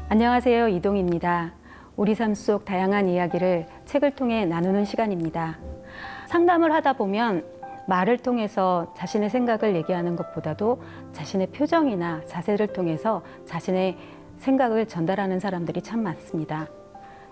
안녕하세요. 이동입니다. 우리 삶 속 다양한 이야기를 책을 통해 나누는 시간입니다. 상담을 하다 보면 말을 통해서 자신의 생각을 얘기하는 것보다도 자신의 표정이나 자세를 통해서 자신의 생각을 전달하는 사람들이 참 많습니다.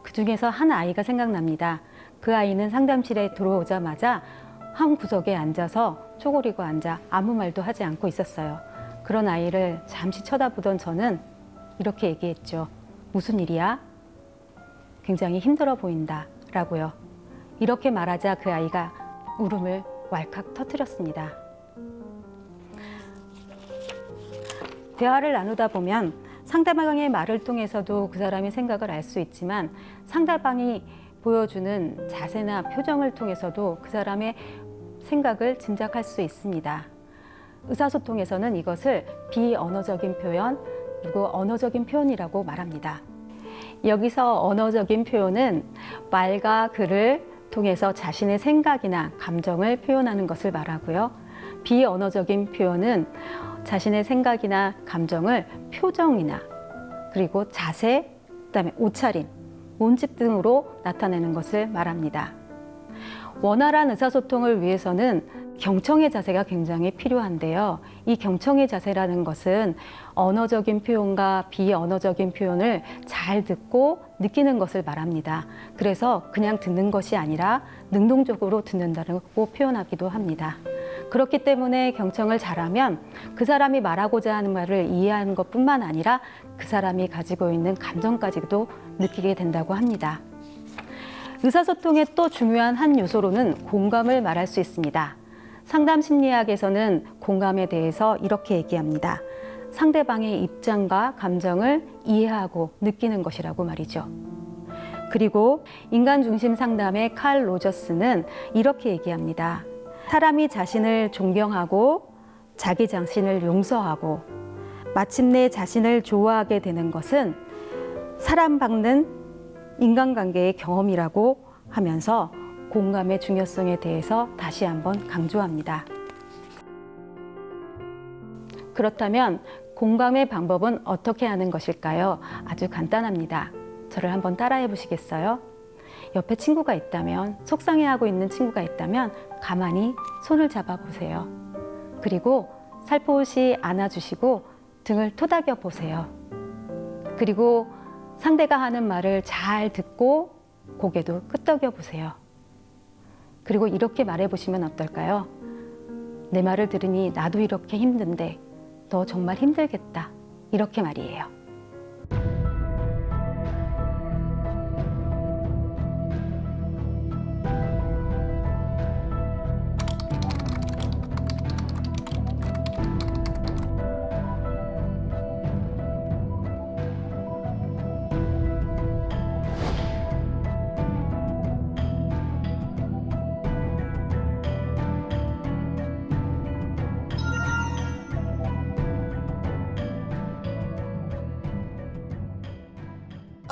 그 중에서 한 아이가 생각납니다. 그 아이는 상담실에 들어오자마자 한 구석에 앉아서 쪼그리고 앉아 아무 말도 하지 않고 있었어요. 그런 아이를 잠시 쳐다보던 저는 이렇게 얘기했죠. 무슨 일이야? 굉장히 힘들어 보인다 라고요. 이렇게 말하자 그 아이가 울음을 왈칵 터뜨렸습니다. 대화를 나누다 보면 상대방의 말을 통해서도 그 사람의 생각을 알 수 있지만 상대방이 보여주는 자세나 표정을 통해서도 그 사람의 생각을 짐작할 수 있습니다. 의사소통에서는 이것을 비언어적인 표현 그리고 언어적인 표현이라고 말합니다. 여기서 언어적인 표현은 말과 글을 통해서 자신의 생각이나 감정을 표현하는 것을 말하고요. 비언어적인 표현은 자신의 생각이나 감정을 표정이나 그리고 자세, 그다음에 옷차림, 몸짓 등으로 나타내는 것을 말합니다. 원활한 의사소통을 위해서는 경청의 자세가 굉장히 필요한데요. 이 경청의 자세라는 것은 언어적인 표현과 비언어적인 표현을 잘 듣고 느끼는 것을 말합니다. 그래서 그냥 듣는 것이 아니라 능동적으로 듣는다고 표현하기도 합니다. 그렇기 때문에 경청을 잘하면 그 사람이 말하고자 하는 말을 이해하는 것뿐만 아니라 그 사람이 가지고 있는 감정까지도 느끼게 된다고 합니다. 의사소통의 또 중요한 한 요소로는 공감을 말할 수 있습니다. 상담 심리학에서는 공감에 대해서 이렇게 얘기합니다. 상대방의 입장과 감정을 이해하고 느끼는 것이라고 말이죠. 그리고 인간 중심 상담의 칼 로저스는 이렇게 얘기합니다. 사람이 자신을 존경하고 자기 자신을 용서하고 마침내 자신을 좋아하게 되는 것은 사랑받는 인간관계의 경험이라고 하면서 공감의 중요성에 대해서 다시 한번 강조합니다. 그렇다면 공감의 방법은 어떻게 하는 것일까요? 아주 간단합니다. 저를 한번 따라해 보시겠어요? 옆에 친구가 있다면, 속상해하고 있는 친구가 있다면 가만히 손을 잡아 보세요. 그리고 살포시 안아주시고 등을 토닥여 보세요. 그리고 상대가 하는 말을 잘 듣고 고개도 끄덕여 보세요. 그리고 이렇게 말해보시면 어떨까요? 내 말을 들으니 나도 이렇게 힘든데 너 정말 힘들겠다. 이렇게 말이에요.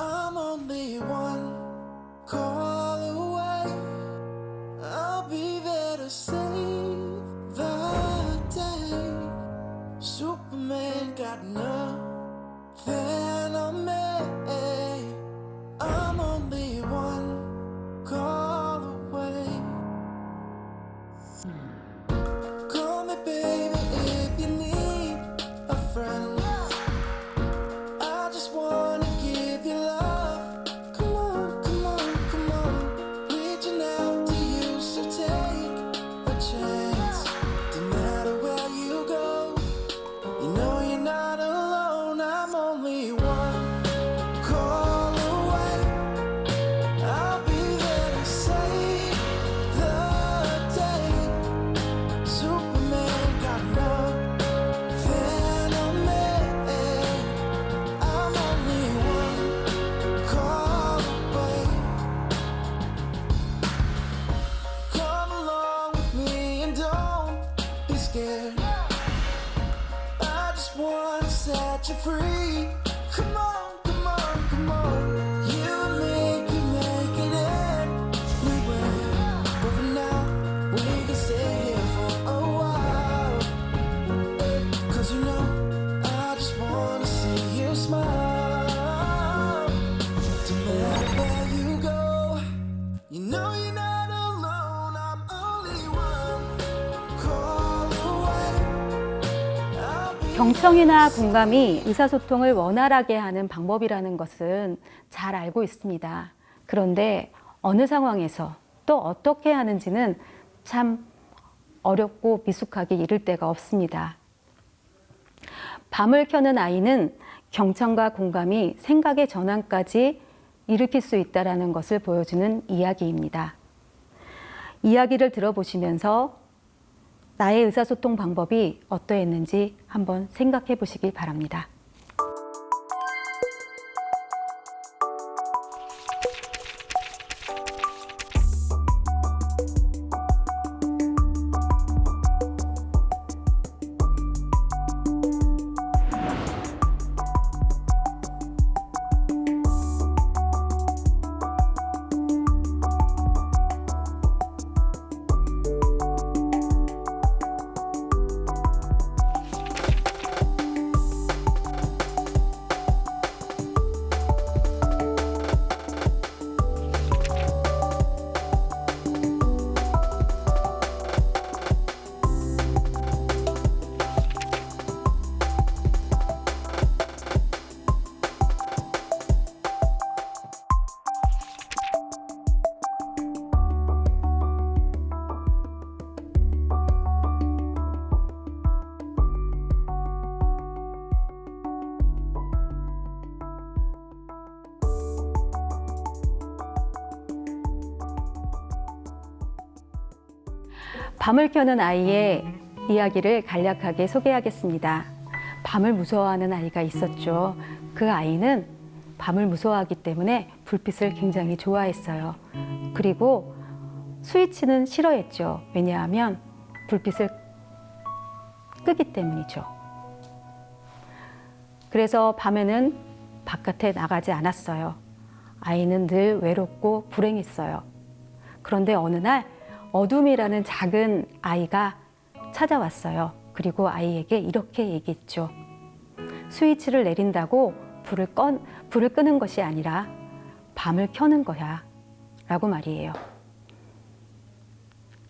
I'm only one call away. I'll be there to save the day. Superman got nothing on me. I'm only one call away. Call me baby if you need a friend. I just wanna give you love. Come on, come on, come on. Reaching out to you, so take a chance. No matter where you go, you know you're not alone. I'm only one call away. I'll be there to save the day. Superman got nothing on me. I'm only one call away. Come along with me and don't be scared. I just wanna set you free. Come 경청이나 공감이 의사소통을 원활하게 하는 방법이라는 것은 잘 알고 있습니다. 그런데 어느 상황에서 또 어떻게 하는지는 참 어렵고 미숙하게 이를 데가 없습니다. 밤을 켜는 아이는 경청과 공감이 생각의 전환까지 일으킬 수 있다는 것을 보여주는 이야기입니다. 이야기를 들어보시면서 나의 의사소통 방법이 어떠했는지 한번 생각해 보시기 바랍니다. 밤을 켜는 아이의 이야기를 간략하게 소개하겠습니다. 밤을 무서워하는 아이가 있었죠. 그 아이는 밤을 무서워하기 때문에 불빛을 굉장히 좋아했어요. 그리고 스위치는 싫어했죠. 왜냐하면 불빛을 끄기 때문이죠. 그래서 밤에는 바깥에 나가지 않았어요. 아이는 늘 외롭고 불행했어요. 그런데 어느 날 어둠이라는 작은 아이가 찾아왔어요. 그리고 아이에게 이렇게 얘기했죠. 스위치를 내린다고 불을 끄는 것이 아니라 밤을 켜는 거야 라고 말이에요.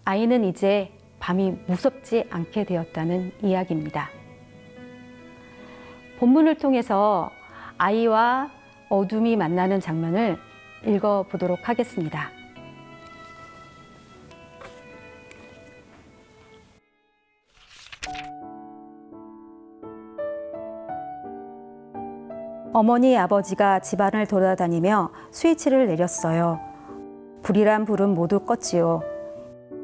아이는 이제 밤이 무섭지 않게 되었다는 이야기입니다. 본문을 통해서 아이와 어둠이 만나는 장면을 읽어보도록 하겠습니다. 어머니, 아버지가 집안을 돌아다니며 스위치를 내렸어요. 불이란 불은 모두 껐지요.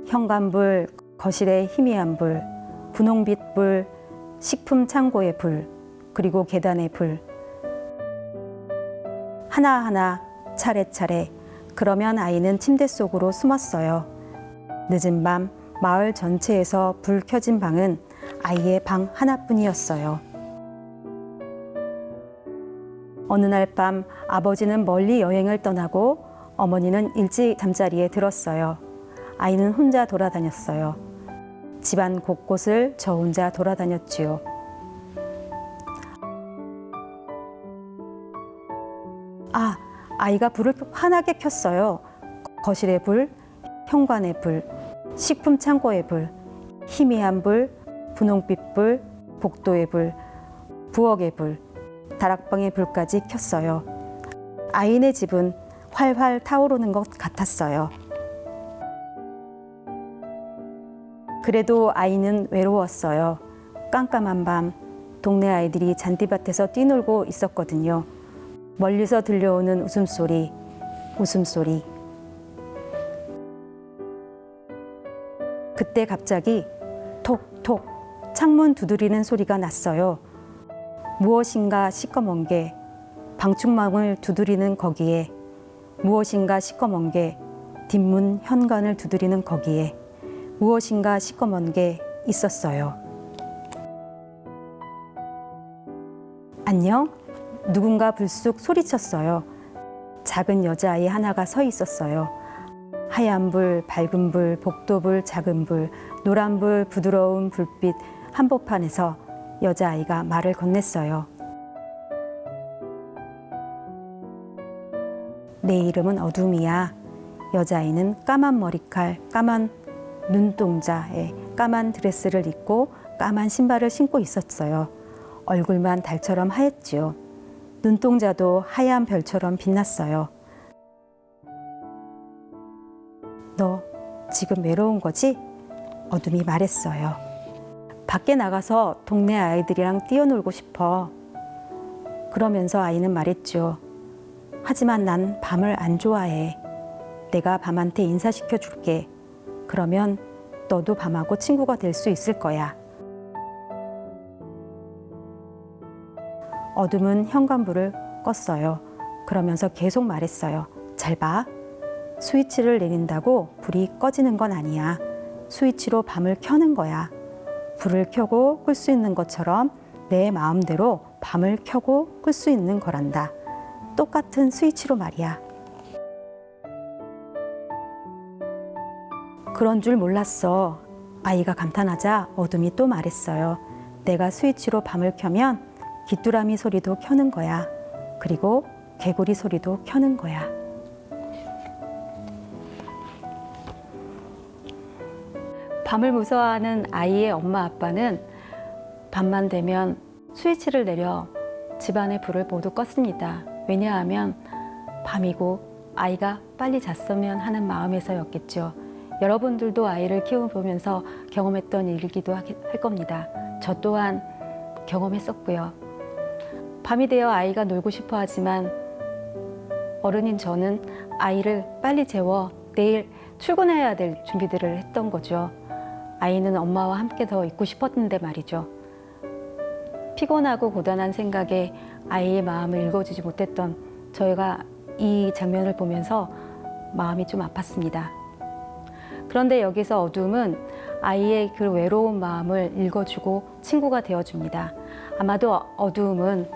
현관불, 거실의 희미한 불, 분홍빛 불, 식품 창고의 불, 그리고 계단의 불. 하나하나 차례차례. 그러면 아이는 침대 속으로 숨었어요. 늦은 밤 마을 전체에서 불 켜진 방은 아이의 방 하나뿐이었어요. 어느 날 밤 아버지는 멀리 여행을 떠나고 어머니는 일찍 잠자리에 들었어요. 아이는 혼자 돌아다녔어요. 집안 곳곳을 저 혼자 돌아다녔지요. 아이가 불을 환하게 켰어요. 거실의 불, 현관의 불, 식품 창고의 불, 희미한 불, 분홍빛 불, 복도의 불, 부엌의 불, 다락방의 불까지 켰어요. 아이네 집은 활활 타오르는 것 같았어요. 그래도 아이는 외로웠어요. 깜깜한 밤, 동네 아이들이 잔디밭에서 뛰놀고 있었거든요. 멀리서 들려오는 웃음소리, 웃음소리. 그때 갑자기 톡톡 창문 두드리는 소리가 났어요. 무엇인가 시꺼먼 게 방충망을 두드리는 거기에, 무엇인가 시꺼먼 게 뒷문 현관을 두드리는 거기에 무엇인가 시꺼먼 게 있었어요. 안녕? 누군가 불쑥 소리쳤어요. 작은 여자아이 하나가 서 있었어요. 하얀 불, 밝은 불, 복도불, 작은 불, 노란 불, 부드러운 불빛 한복판에서 여자아이가 말을 건넸어요. 내 이름은 어둠이야. 여자아이는 까만 머리칼, 까만 눈동자에 까만 드레스를 입고 까만 신발을 신고 있었어요. 얼굴만 달처럼 하였지요. 눈동자도 하얀 별처럼 빛났어요. 너 지금 외로운 거지? 어둠이 말했어요. 밖에 나가서 동네 아이들이랑 뛰어놀고 싶어. 그러면서 아이는 말했죠. 하지만 난 밤을 안 좋아해. 내가 밤한테 인사시켜 줄게. 그러면 너도 밤하고 친구가 될 수 있을 거야. 어둠은 현관불을 껐어요. 그러면서 계속 말했어요. 잘 봐. 스위치를 내린다고 불이 꺼지는 건 아니야. 스위치로 밤을 켜는 거야. 불을 켜고 끌 수 있는 것처럼 내 마음대로 밤을 켜고 끌 수 있는 거란다. 똑같은 스위치로 말이야. 그런 줄 몰랐어. 아이가 감탄하자 어둠이 또 말했어요. 내가 스위치로 밤을 켜면 귀뚜라미 소리도 켜는 거야. 그리고 개구리 소리도 켜는 거야. 밤을 무서워하는 아이의 엄마 아빠는 밤만 되면 스위치를 내려 집안의 불을 모두 껐습니다. 왜냐하면 밤이고 아이가 빨리 잤으면 하는 마음에서였겠죠. 여러분들도 아이를 키워보면서 경험했던 일이기도 할 겁니다. 저 또한 경험했었고요. 밤이 되어 아이가 놀고 싶어 하지만 어른인 저는 아이를 빨리 재워 내일 출근해야 될 준비들을 했던 거죠. 아이는 엄마와 함께 더 있고 싶었는데 말이죠. 피곤하고 고단한 생각에 아이의 마음을 읽어주지 못했던 저희가 이 장면을 보면서 마음이 좀 아팠습니다. 그런데 여기서 어둠은 아이의 그 외로운 마음을 읽어주고 친구가 되어줍니다. 아마도 어둠은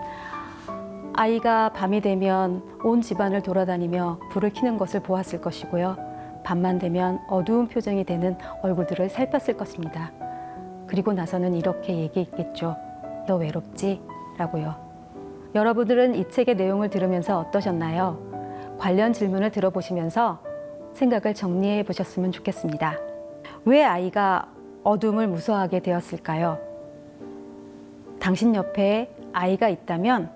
아이가 밤이 되면 온 집안을 돌아다니며 불을 켜는 것을 보았을 것이고요. 밤만 되면 어두운 표정이 되는 얼굴들을 살폈을 것입니다. 그리고 나서는 이렇게 얘기했겠죠. 너 외롭지? 라고요. 여러분들은 이 책의 내용을 들으면서 어떠셨나요? 관련 질문을 들어보시면서 생각을 정리해 보셨으면 좋겠습니다. 왜 아이가 어둠을 무서워하게 되었을까요? 당신 옆에 아이가 있다면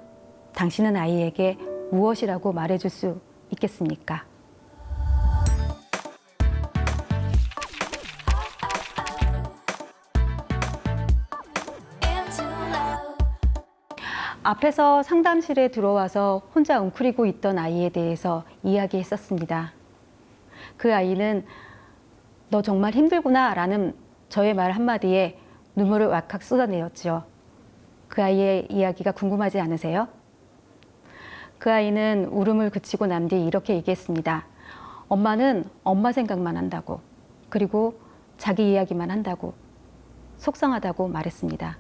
당신은 아이에게 무엇이라고 말해줄 수 있겠습니까? 앞에서 상담실에 들어와서 혼자 웅크리고 있던 아이에 대해서 이야기했었습니다. 그 아이는 너 정말 힘들구나 라는 저의 말 한마디에 눈물을 왈칵 쏟아내었죠. 그 아이의 이야기가 궁금하지 않으세요? 그 아이는 울음을 그치고 난 뒤 이렇게 얘기했습니다. 엄마는 엄마 생각만 한다고, 그리고 자기 이야기만 한다고, 속상하다고 말했습니다.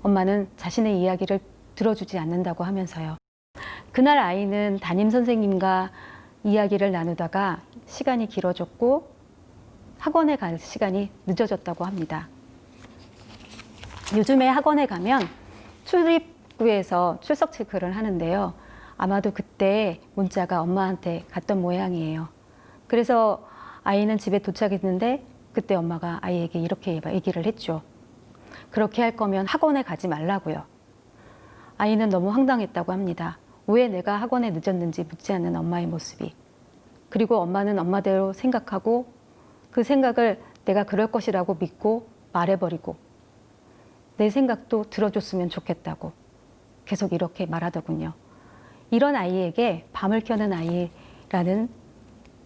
엄마는 자신의 이야기를 들어주지 않는다고 하면서요. 그날 아이는 담임 선생님과 이야기를 나누다가 시간이 길어졌고 학원에 갈 시간이 늦어졌다고 합니다. 요즘에 학원에 가면 출입구에서 출석 체크를 하는데요. 아마도 그때 문자가 엄마한테 갔던 모양이에요. 그래서 아이는 집에 도착했는데 그때 엄마가 아이에게 이렇게 얘기를 했죠. 그렇게 할 거면 학원에 가지 말라고요. 아이는 너무 황당했다고 합니다. 왜 내가 학원에 늦었는지 묻지 않는 엄마의 모습이. 그리고 엄마는 엄마대로 생각하고 그 생각을 내가 그럴 것이라고 믿고 말해버리고 내 생각도 들어줬으면 좋겠다고 계속 이렇게 말하더군요. 이런 아이에게 밤을 켜는 아이라는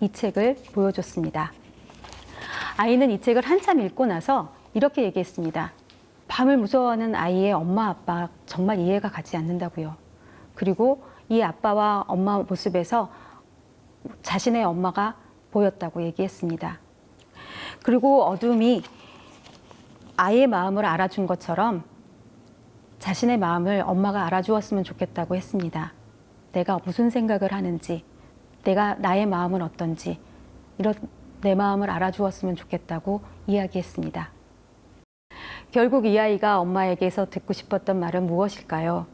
이 책을 보여줬습니다. 아이는 이 책을 한참 읽고 나서 이렇게 얘기했습니다. 밤을 무서워하는 아이의 엄마, 아빠 정말 이해가 가지 않는다고요. 그리고 이 아빠와 엄마 모습에서 자신의 엄마가 보였다고 얘기했습니다. 그리고 어둠이 아이의 마음을 알아준 것처럼 자신의 마음을 엄마가 알아주었으면 좋겠다고 했습니다. 내가 무슨 생각을 하는지, 내가 나의 마음은 어떤지, 이런 내 마음을 알아주었으면 좋겠다고 이야기했습니다. 결국 이 아이가 엄마에게서 듣고 싶었던 말은 무엇일까요?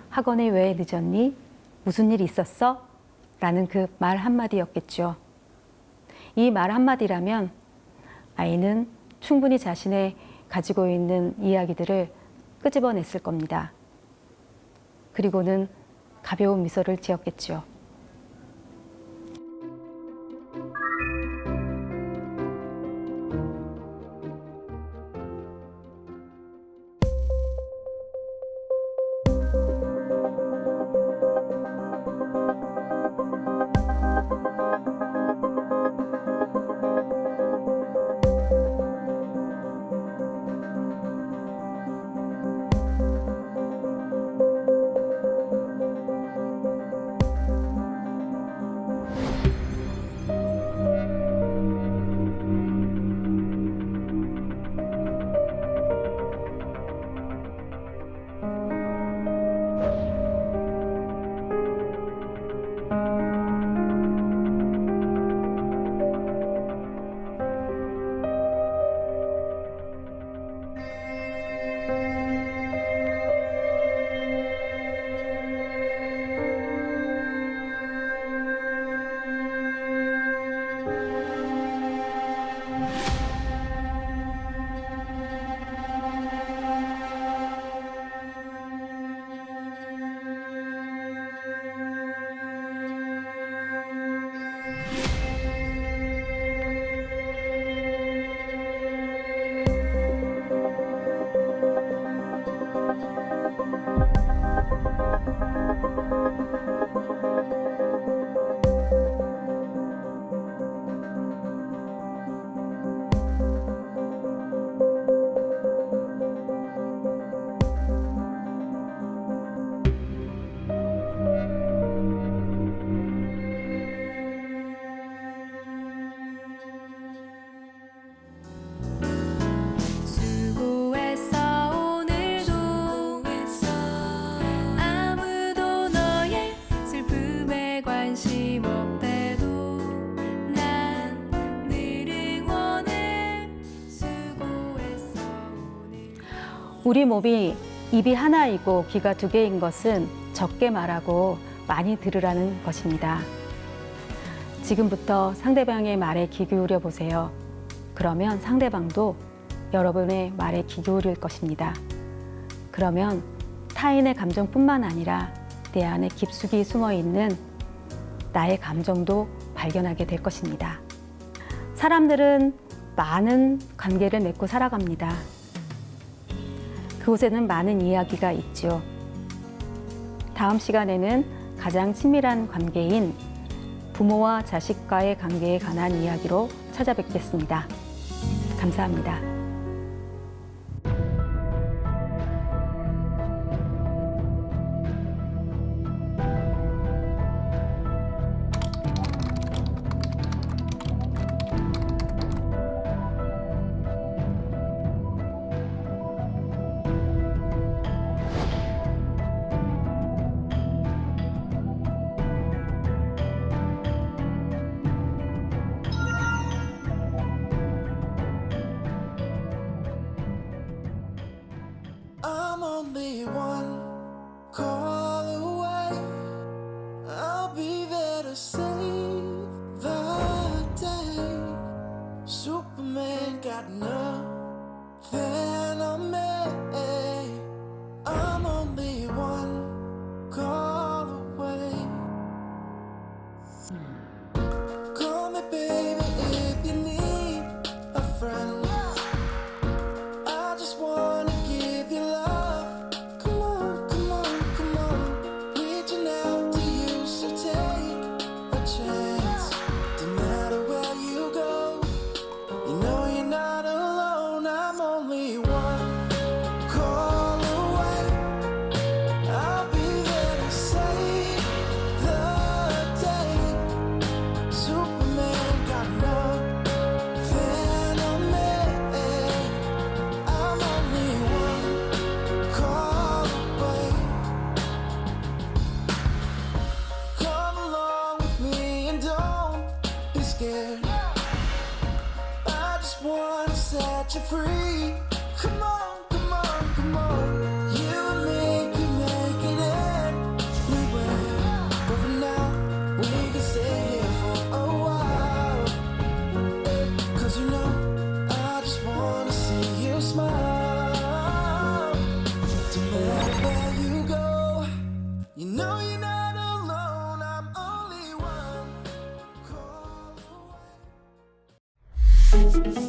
학원에 왜 늦었니? 무슨 일 있었어? 라는 그 말 한마디였겠죠. 이 말 한마디라면 아이는 충분히 자신의 가지고 있는 이야기들을 끄집어냈을 겁니다. 그리고는 가벼운 미소를 지었겠죠. 우리 몸이 입이 하나이고 귀가 두 개인 것은 적게 말하고 많이 들으라는 것입니다. 지금부터 상대방의 말에 귀 기울여 보세요. 그러면 상대방도 여러분의 말에 귀 기울일 것입니다. 그러면 타인의 감정뿐만 아니라 내 안에 깊숙이 숨어 있는 나의 감정도 발견하게 될 것입니다. 사람들은 많은 관계를 맺고 살아갑니다. 그곳에는 많은 이야기가 있죠. 다음 시간에는 가장 친밀한 관계인 부모와 자식과의 관계에 관한 이야기로 찾아뵙겠습니다. 감사합니다. I'm only one call away. I'll be there to save the day. Superman got nothing on me. I'm only one call away. Call me, baby, if you need a friend. I just wanna give you love. Come on, come on, come on. Reaching out to you, so take a chance. No matter where you go, you know you're not alone. I'm only one call away. I'll be there to save the day. Superman got nothing on me. I'm only one call away. Come along with me and don't be scared. I just wanna set you free. Come on, come on, come on. You and me can make it anywhere. But for now, we can stay here for a while. 'Cause you know, I just wanna see you smile. you.